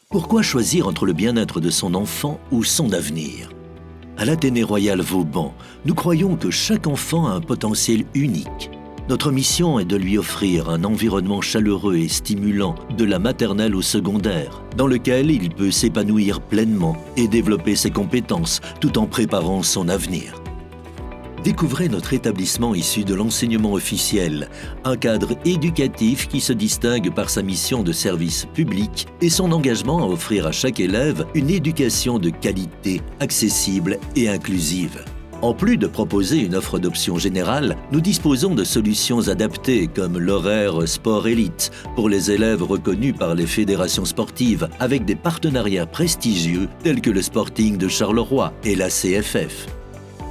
Pourquoi choisir entre le bien-être de son enfant ou son avenir? À l'Athénée Royal Vauban, nous croyons que chaque enfant a un potentiel unique. Notre mission est de lui offrir un environnement chaleureux et stimulant de la maternelle au secondaire, dans lequel il peut s'épanouir pleinement et développer ses compétences tout en préparant son avenir. Découvrez notre établissement issu de l'enseignement officiel, un cadre éducatif qui se distingue par sa mission de service public et son engagement à offrir à chaque élève une éducation de qualité, accessible et inclusive. En plus de proposer une offre d'options générales, nous disposons de solutions adaptées comme l'horaire sport élite pour les élèves reconnus par les fédérations sportives avec des partenariats prestigieux tels que le Sporting de Charleroi et la CFF.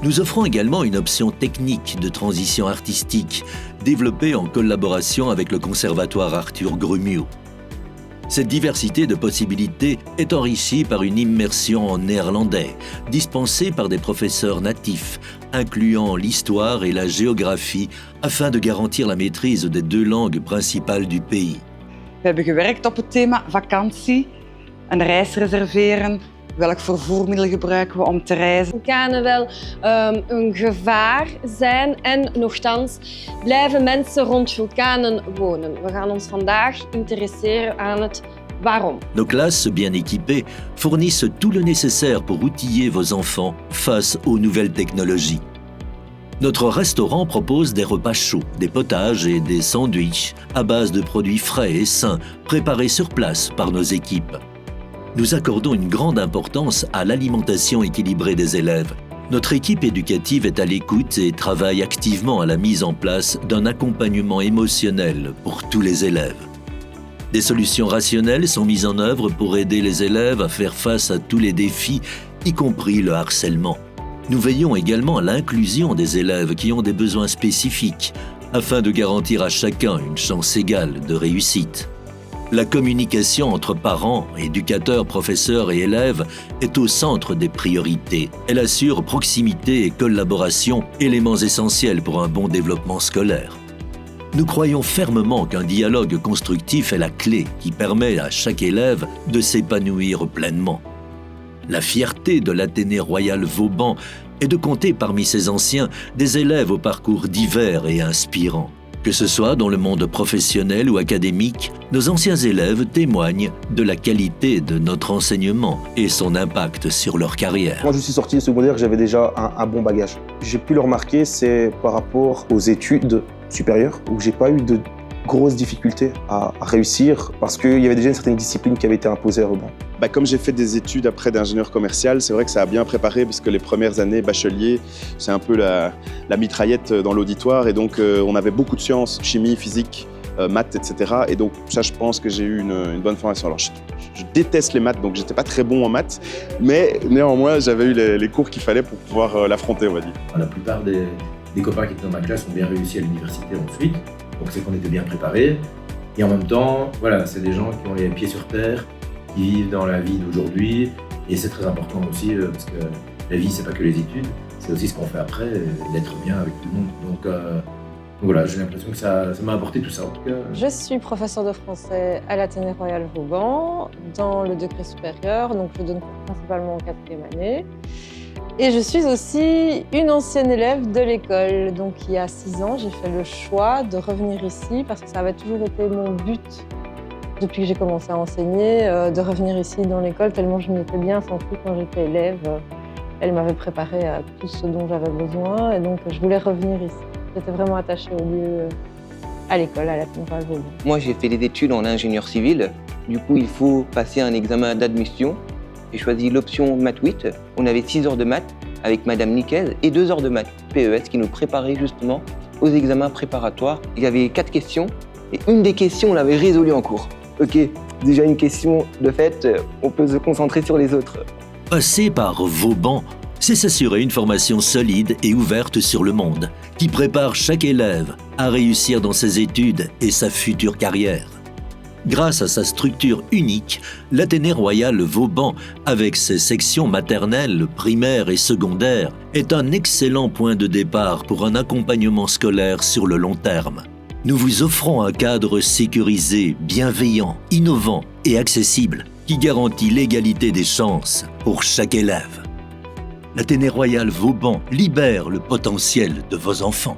Nous offrons également une option technique de transition artistique, développée en collaboration avec le Conservatoire Arthur Grumio. Cette diversité de possibilités est enrichie par une immersion en néerlandais, dispensée par des professeurs natifs, incluant l'histoire et la géographie, afin de garantir la maîtrise des deux langues principales du pays. We hebben gewerkt op het thema vakantie, een reis reserveren. Welk vervoermiddel gebruiken we om te reizen? Vulkanen wel een gevaar zijn en nochtans blijven mensen rond vulkanen wonen. We gaan ons vandaag interesseren aan het waarom. Nos classes bien équipées fournissent tout le nécessaire pour outiller vos enfants face aux nouvelles technologies. Notre restaurant propose des repas chauds, des potages et des sandwichs à base de produits frais et sains préparés sur place par nos équipes. Nous accordons une grande importance à l'alimentation équilibrée des élèves. Notre équipe éducative est à l'écoute et travaille activement à la mise en place d'un accompagnement émotionnel pour tous les élèves. Des solutions rationnelles sont mises en œuvre pour aider les élèves à faire face à tous les défis, y compris le harcèlement. Nous veillons également à l'inclusion des élèves qui ont des besoins spécifiques, afin de garantir à chacun une chance égale de réussite. La communication entre parents, éducateurs, professeurs et élèves est au centre des priorités. Elle assure proximité et collaboration, éléments essentiels pour un bon développement scolaire. Nous croyons fermement qu'un dialogue constructif est la clé qui permet à chaque élève de s'épanouir pleinement. La fierté de l'Athénée Royal Vauban est de compter parmi ses anciens des élèves au parcours divers et inspirants. Que ce soit dans le monde professionnel ou académique, nos anciens élèves témoignent de la qualité de notre enseignement et son impact sur leur carrière. Moi, je suis sorti du secondaire, j'avais déjà un bon bagage. J'ai pu le remarquer, c'est par rapport aux études supérieures, où j'ai pas eu de grosses difficultés à réussir, parce qu'il y avait déjà une certaine discipline qui avait été imposée à Vauban. Comme j'ai fait des études après d'ingénieur commercial, c'est vrai que ça a bien préparé parce que les premières années bachelier, c'est un peu la mitraillette dans l'auditoire et donc on avait beaucoup de sciences, chimie, physique, maths, etc. Et donc ça, je pense que j'ai eu une bonne formation. Alors je déteste les maths, donc j'étais pas très bon en maths, mais néanmoins j'avais eu les cours qu'il fallait pour pouvoir l'affronter, on va dire. La plupart des copains qui étaient dans ma classe ont bien réussi à l'université ensuite, donc c'est qu'on était bien préparés. Et en même temps, voilà, c'est des gens qui ont les pieds sur terre, qui vivent dans la vie d'aujourd'hui, et c'est très important aussi parce que la vie c'est pas que les études, c'est aussi ce qu'on fait après, d'être bien avec tout le monde. Donc voilà, j'ai l'impression que ça m'a apporté tout ça en tout cas. Je suis professeure de français à l'Athénée Royal Vauban, dans le degré supérieur, donc je donne principalement en 4e année. Et je suis aussi une ancienne élève de l'école. Donc il y a 6 ans, j'ai fait le choix de revenir ici parce que ça avait toujours été mon but depuis que j'ai commencé à enseigner, de revenir ici dans l'école tellement je m'étais bien sentie quand j'étais élève. Elle m'avait préparée à tout ce dont j'avais besoin et donc je voulais revenir ici. J'étais vraiment attachée au lieu, à l'école, à l'Athénée Royal Vauban. Moi, j'ai fait des études en ingénieur civil. Du coup, il faut passer un examen d'admission. J'ai choisi l'option maths 8. On avait 6 heures de maths avec Madame Niquez et 2 heures de maths PES qui nous préparait justement aux examens préparatoires. Il y avait 4 questions et une des questions, on l'avait résolue en cours. Ok, déjà une question de fait, on peut se concentrer sur les autres. Passer par Vauban, c'est s'assurer une formation solide et ouverte sur le monde, qui prépare chaque élève à réussir dans ses études et sa future carrière. Grâce à sa structure unique, l'Athénée Royal Vauban, avec ses sections maternelles, primaires et secondaires, est un excellent point de départ pour un accompagnement scolaire sur le long terme. Nous vous offrons un cadre sécurisé, bienveillant, innovant et accessible qui garantit l'égalité des chances pour chaque élève. L'Athénée Royal Vauban libère le potentiel de vos enfants.